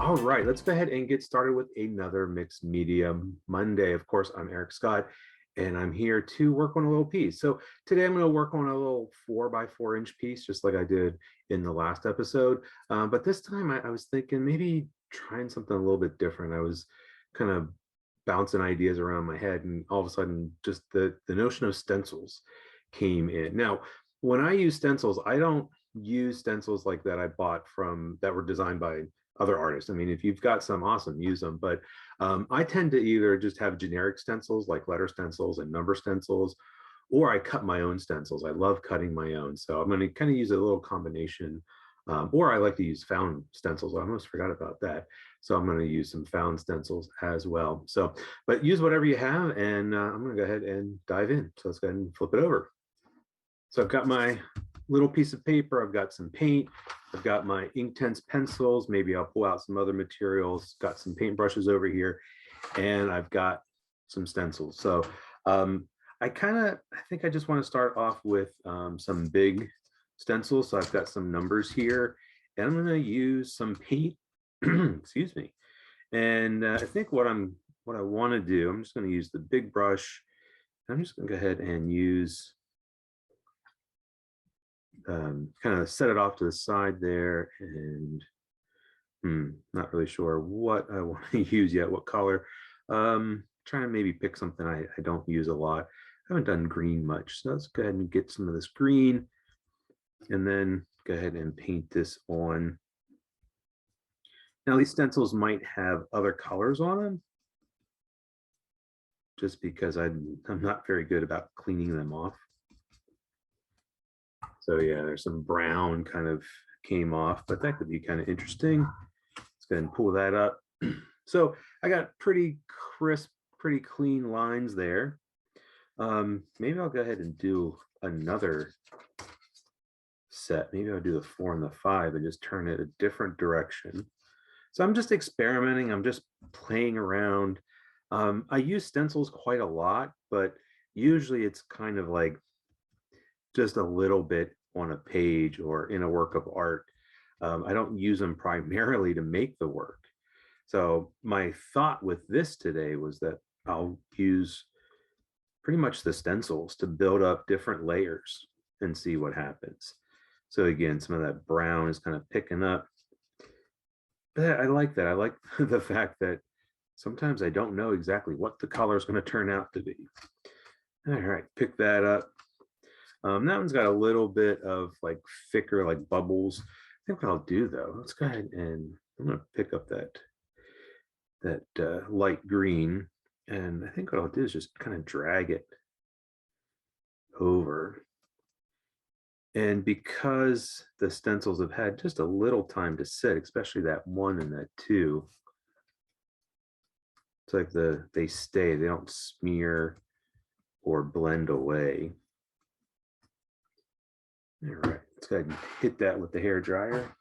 All right, let's go ahead and get started with another mixed media Monday. Of course, I'm Eric Scott, and I'm here to work on a little piece. So today I'm going to work on a little 4x4 inch piece, just like I did in the last episode. But this time I was thinking maybe trying something a little bit different. I was kind of bouncing ideas around my head, and all of a sudden, just the notion of stencils came in. Now, when I use stencils, I don't use stencils like that I bought from that were designed by other artists. I mean, if you've got some, awesome, use them. But I tend to either just have generic stencils like letter stencils and number stencils, or I cut my own stencils. I love cutting my own. So I'm going to kind of use a little combination. Or I like to use found stencils. I almost forgot about that. So I'm going to use some found stencils as well. So, but use whatever you have, and I'm going to go ahead and dive in. So let's go ahead and flip it over. So I've got my little piece of paper. I've got some paint. I've got my Inktense pencils. Maybe I'll pull out some other materials. Got some paint brushes over here, and I've got some stencils. So I think I just want to start off with some big stencils. So I've got some numbers here, and I'm going to use some paint. Excuse me. And I think what I want to do, I'm just going to use the big brush. I'm just going to go ahead and use kind of set it off to the side there, and not really sure what I want to use yet, what color. Trying to maybe pick something I don't use a lot. I haven't done green much, so let's go ahead and get some of this green, and then go ahead and paint this on. Now these stencils might have other colors on them, just because I'm not very good about cleaning them off. So yeah, there's some brown kind of came off, but that could be kind of interesting. Let's go ahead and pull that up. So I got pretty crisp, pretty clean lines there. Maybe I'll go ahead and do another set. Maybe I'll do the 4 and the 5 and just turn it a different direction. So I'm just experimenting. I'm just playing around. I use stencils quite a lot, but usually it's kind of like just a little bit on a page or in a work of art. I don't use them primarily to make the work. So my thought with this today was that I'll use pretty much the stencils to build up different layers and see what happens. So again, some of that brown is kind of picking up. But I like that. I like the fact that sometimes I don't know exactly what the color is going to turn out to be. All right, pick that up. That one's got a little bit of like thicker, like bubbles. I think what I'll do though, let's go ahead and I'm going to pick up that light green, and I think what I'll do is just kind of drag it over. And because the stencils have had just a little time to sit, especially that 1 and that 2, it's like they stay, they don't smear or blend away. All right, let's go ahead and hit that with the hair dryer.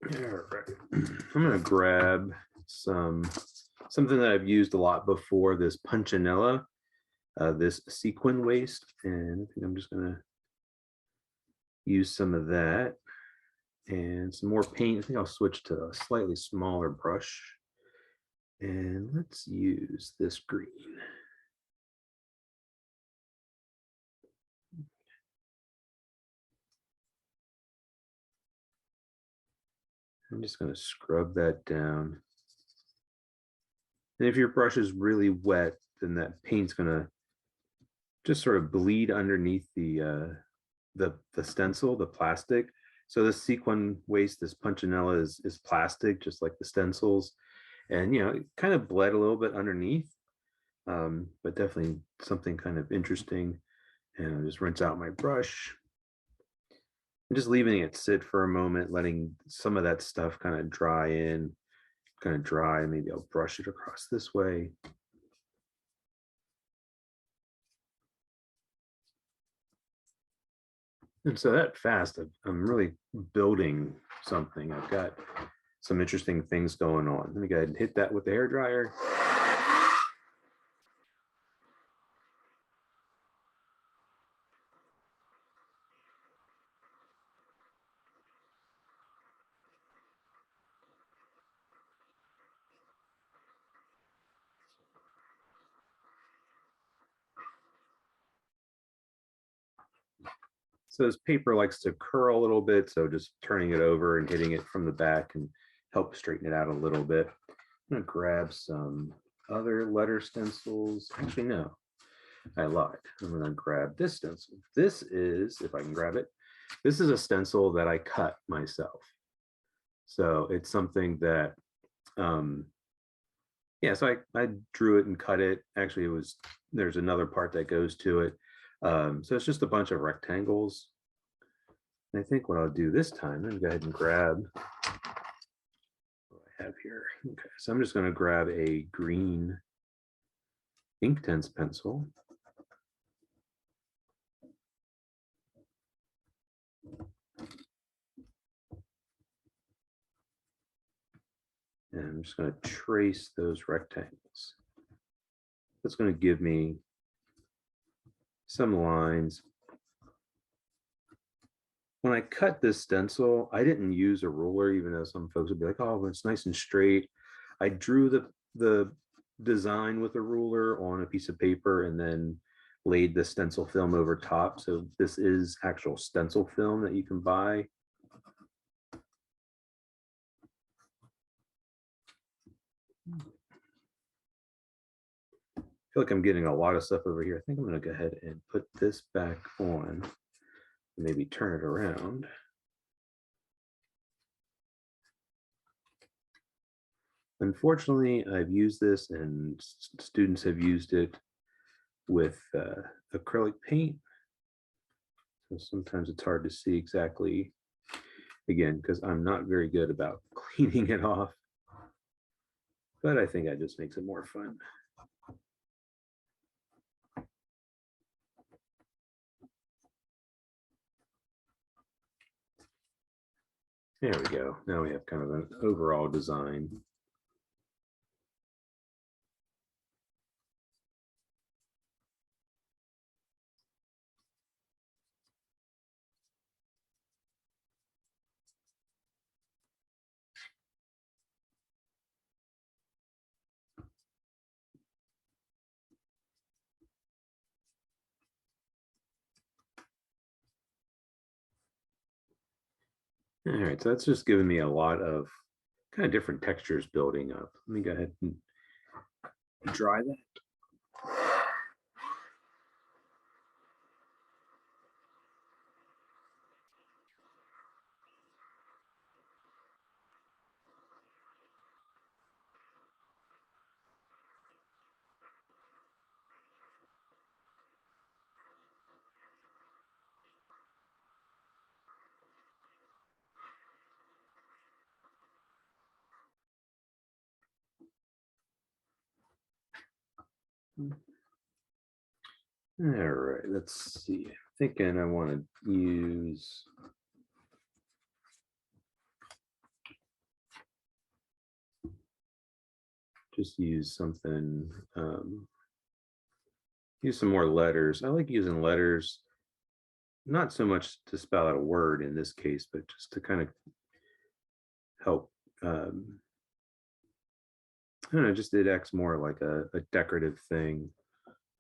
All right, I'm going to grab something that I've used a lot before, this punchinella, this sequin waste, and I think I'm just going to use some of that and some more paint. I think I'll switch to a slightly smaller brush, and let's use this green. I'm just going to scrub that down. And if your brush is really wet, then that paint's going to just sort of bleed underneath the stencil, the plastic. So this sequin waste, this punchinella is plastic, just like the stencils. And, it kind of bled a little bit underneath, but definitely something kind of interesting. And I'll just rinse out my brush. And just leaving it sit for a moment, letting some of that stuff kind of dry in, kind of dry. Maybe I'll brush it across this way. And so that fast, I'm really building something. I've got some interesting things going on. Let me go ahead and hit that with the hair dryer. So this paper likes to curl a little bit, so just turning it over and hitting it from the back can help straighten it out a little bit. I'm gonna grab some other letter stencils. Actually, no, I lied. I'm gonna grab this stencil. This is, if I can grab it, this is a stencil that I cut myself. So it's something that, yeah, so I drew it and cut it. Actually, there's another part that goes to it. So it's just a bunch of rectangles. And I think what I'll do this time, I'm gonna go ahead and grab what I have here. Okay, so I'm just gonna grab a green Inktense pencil. And I'm just gonna trace those rectangles. That's gonna give me some lines. When I cut this stencil, I didn't use a ruler, even though some folks would be like, oh, it's nice and straight. I drew the design with a ruler on a piece of paper and then laid the stencil film over top. So this is actual stencil film that you can buy. I feel like I'm getting a lot of stuff over here. I think I'm going to go ahead and put this back on, maybe turn it around. Unfortunately, I've used this and students have used it with acrylic paint. So sometimes it's hard to see exactly, again, because I'm not very good about cleaning it off. But I think that just makes it more fun. There we go. Now we have kind of an overall design. All right, so that's just giving me a lot of kind of different textures building up. Let me go ahead and dry that. All right, let's see. I'm thinking I want to use something, use some more letters. I like using letters, not so much to spell out a word in this case, but just to kind of help, I don't know, just it acts more like a decorative thing.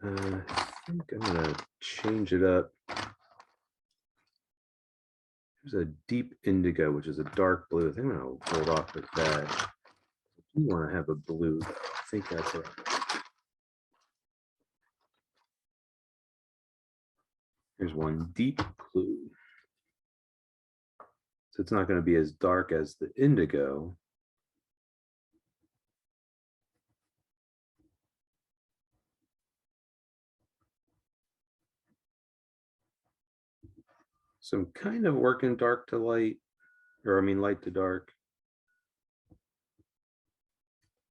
I think I'm gonna change it up. There's a deep indigo, which is a dark blue. I think I'm gonna hold off with that. I do want to have a blue, though. I think that's right. Here's one deep blue. So it's not going to be as dark as the indigo. So I'm kind of working dark to light, or I mean light to dark.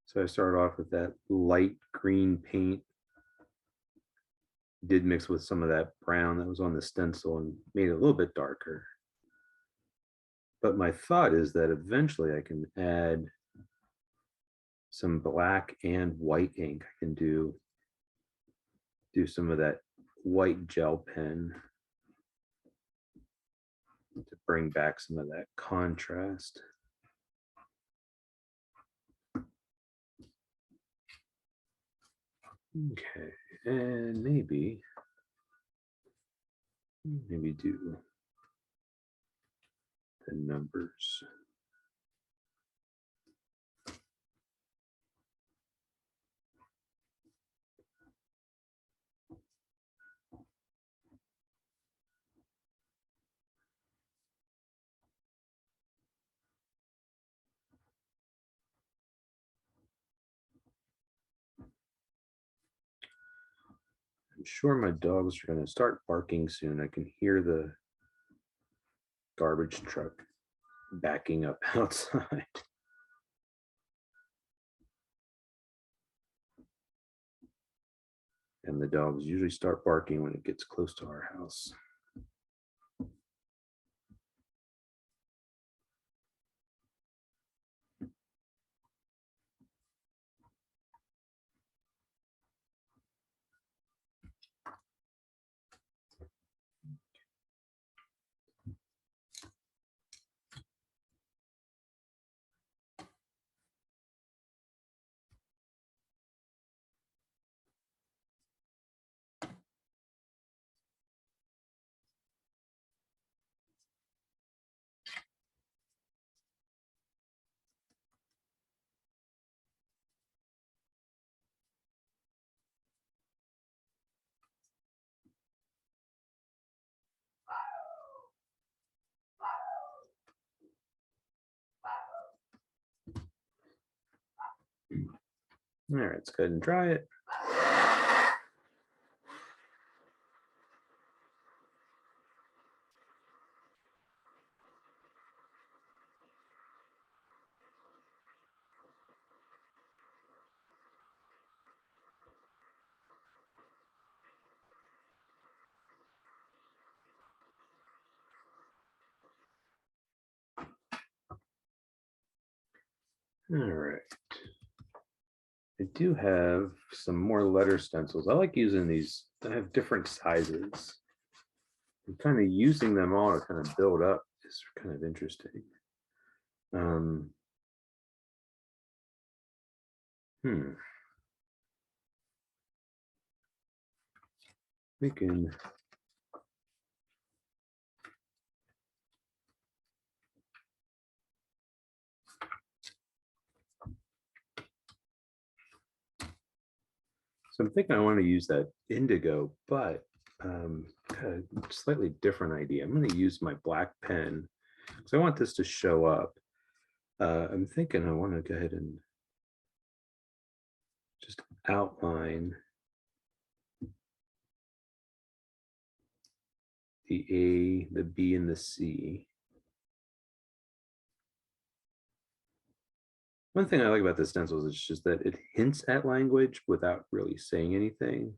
So I started off with that light green paint, did mix with some of that brown that was on the stencil and made it a little bit darker. But my thought is that eventually I can add some black and white ink. I can do some of that white gel pen to bring back some of that contrast. Okay, and maybe do the numbers. I'm sure my dogs are going to start barking soon. I can hear the garbage truck backing up outside. And the dogs usually start barking when it gets close to our house. All right, let's go ahead and dry it. All right. I do have some more letter stencils. I like using these. I have different sizes. And kind of using them all to kind of build up is kind of interesting. Thinking so I'm thinking I want to use that indigo, but kind of slightly different idea. I'm going to use my black pen because I want this to show up. I'm thinking I want to go ahead and just outline the A, the B, and the C. One thing I like about the stencils is just that it hints at language without really saying anything.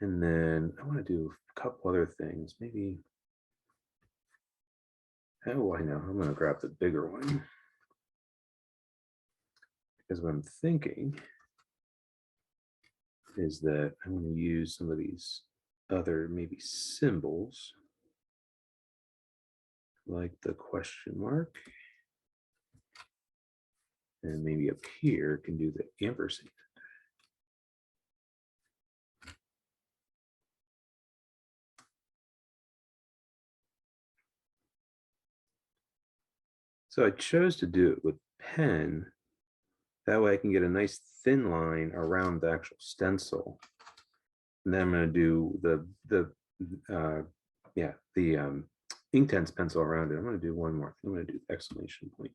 And then I want to do a couple other things. Maybe, oh, I know, I'm going to grab the bigger one. Because what I'm thinking is that I want to use some of these other maybe symbols, like the question mark. And maybe up here can do the ampersand. So I chose to do it with pen. That way I can get a nice thin line around the actual stencil. And then I'm going to do the Inktense pencil around it. I'm going to do one more thing. I'm going to do exclamation point.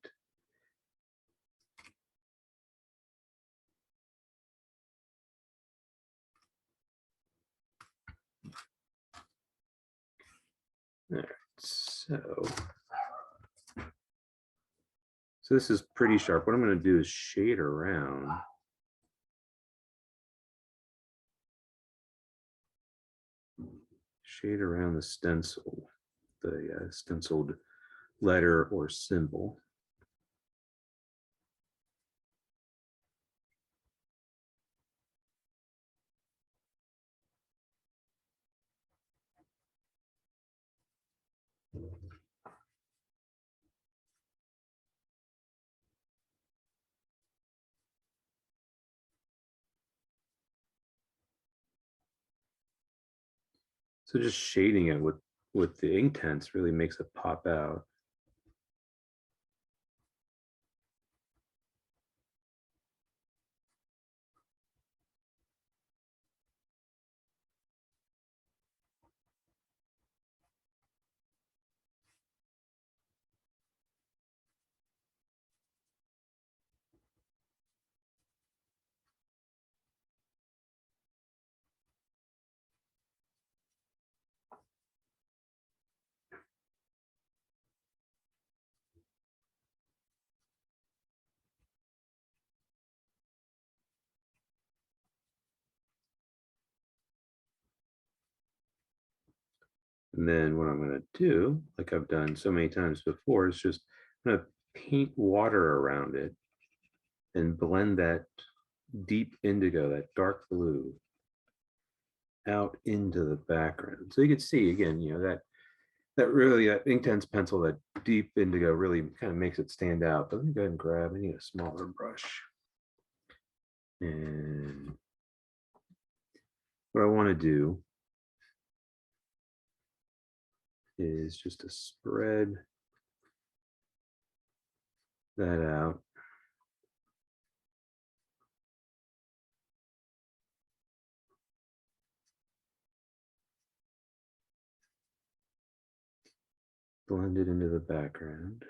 All right, so this is pretty sharp. What I'm going to do is shade around. Shade around the stencil, the stenciled letter or symbol. So just shading it with the Inktense really makes it pop out. And then what I'm going to do, like I've done so many times before, is just I'm going to paint water around it and blend that deep indigo, that dark blue, out into the background. So you can see again, that really that Inktense pencil, that deep indigo really kind of makes it stand out. But let me go ahead and grab, I need a smaller brush. And what I want to do is just to spread that out. Blend it into the background.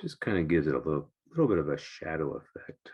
Just kind of gives it a little bit of a shadow effect.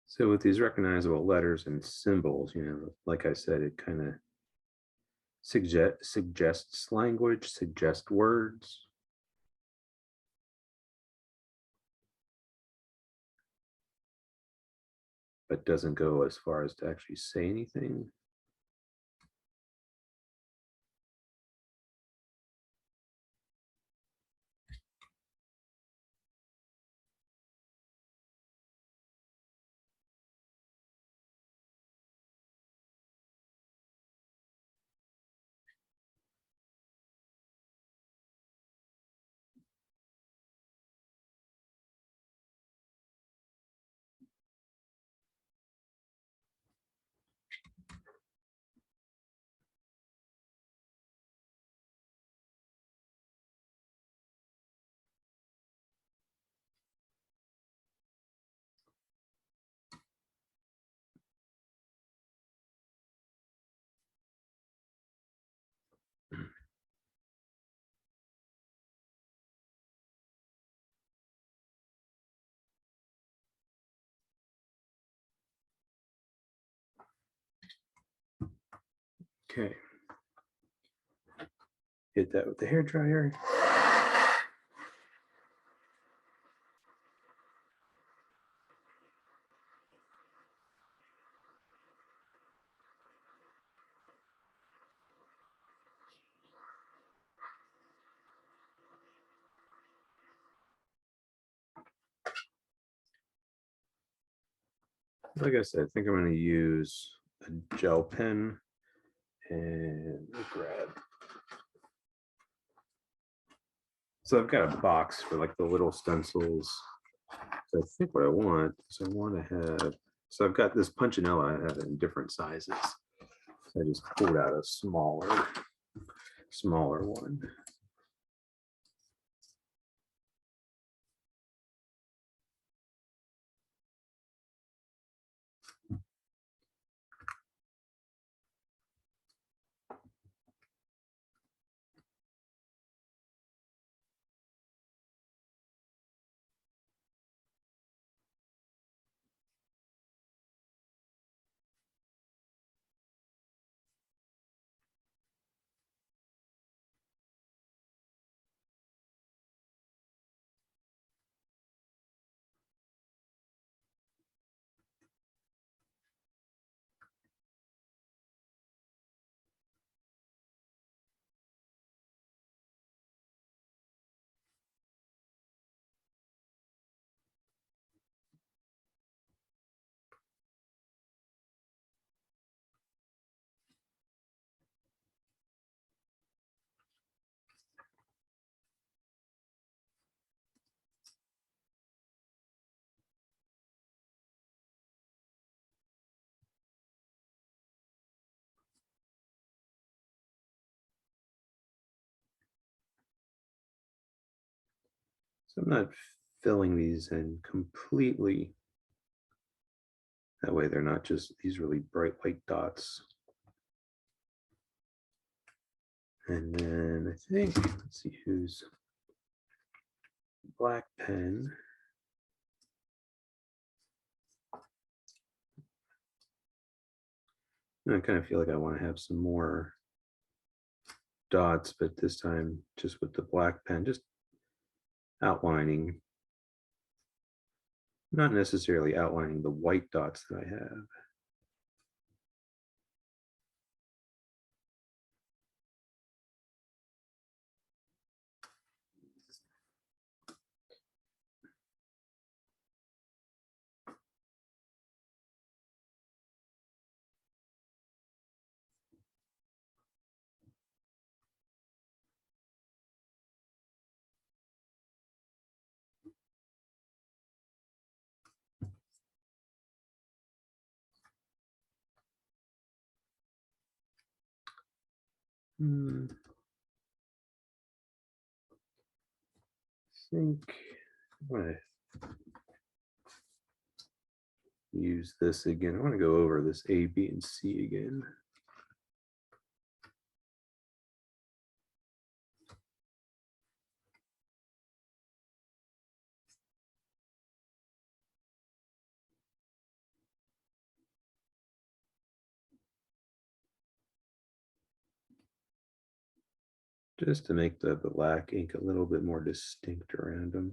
So with these recognizable letters and symbols, like I said, it kind of suggests language, suggests words. But doesn't go as far as to actually say anything. Okay. Hit that with the hair dryer. Like I said, I think I'm going to use a gel pen and grab. So I've got a box for like the little stencils. So I think what I want is I want to have, so I've got this punchinella I have in different sizes. So I just pulled out a smaller one. So I'm not filling these in completely. That way they're not just these really bright white dots. And then I think, let's see who's black pen. And I kind of feel like I want to have some more dots, but this time just with the black pen, just outlining, not necessarily outlining the white dots that I have. I think I'm going to use this again. I want to go over this A, B, and C again. Just to make the black ink a little bit more distinct around them.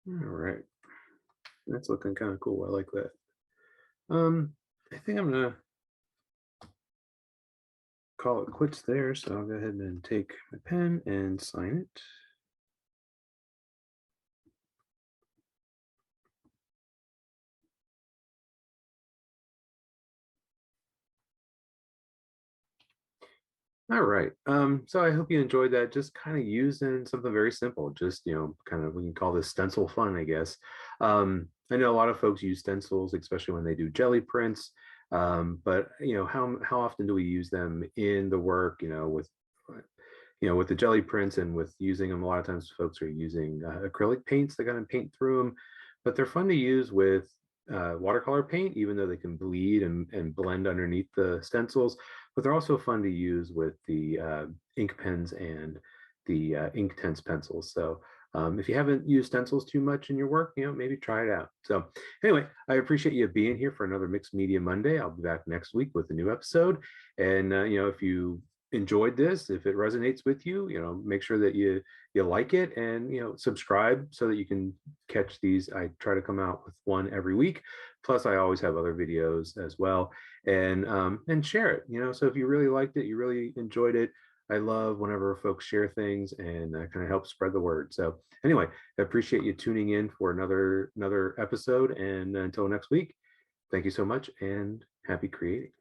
All right, that's looking kind of cool. I like that. Um, I think I'm gonna call it quits there. So I'll go ahead and take my pen and sign it. All right. So I hope you enjoyed that. Just kind of using something very simple. Just, kind of we can call this stencil fun, I guess. I know a lot of folks use stencils, especially when they do jelly prints. But how often do we use them in the work, with the jelly prints and with using them, a lot of times folks are using acrylic paints. They kind of paint through them, but they're fun to use with watercolor paint, even though they can bleed and blend underneath the stencils. But they're also fun to use with the ink pens and the Inktense pencils. So if you haven't used stencils too much in your work, maybe try it out. So anyway, I appreciate you being here for another Mixed Media Monday. I'll be back next week with a new episode. And if you enjoyed this, if it resonates with you, make sure that you like it, and subscribe so that you can catch these. I try to come out with one every week. Plus I always have other videos as well, and share it. So if you really liked it, you really enjoyed it, I love whenever folks share things, and that kind of helps spread the word. So anyway, I appreciate you tuning in for another episode, and until next week, thank you so much and happy creating.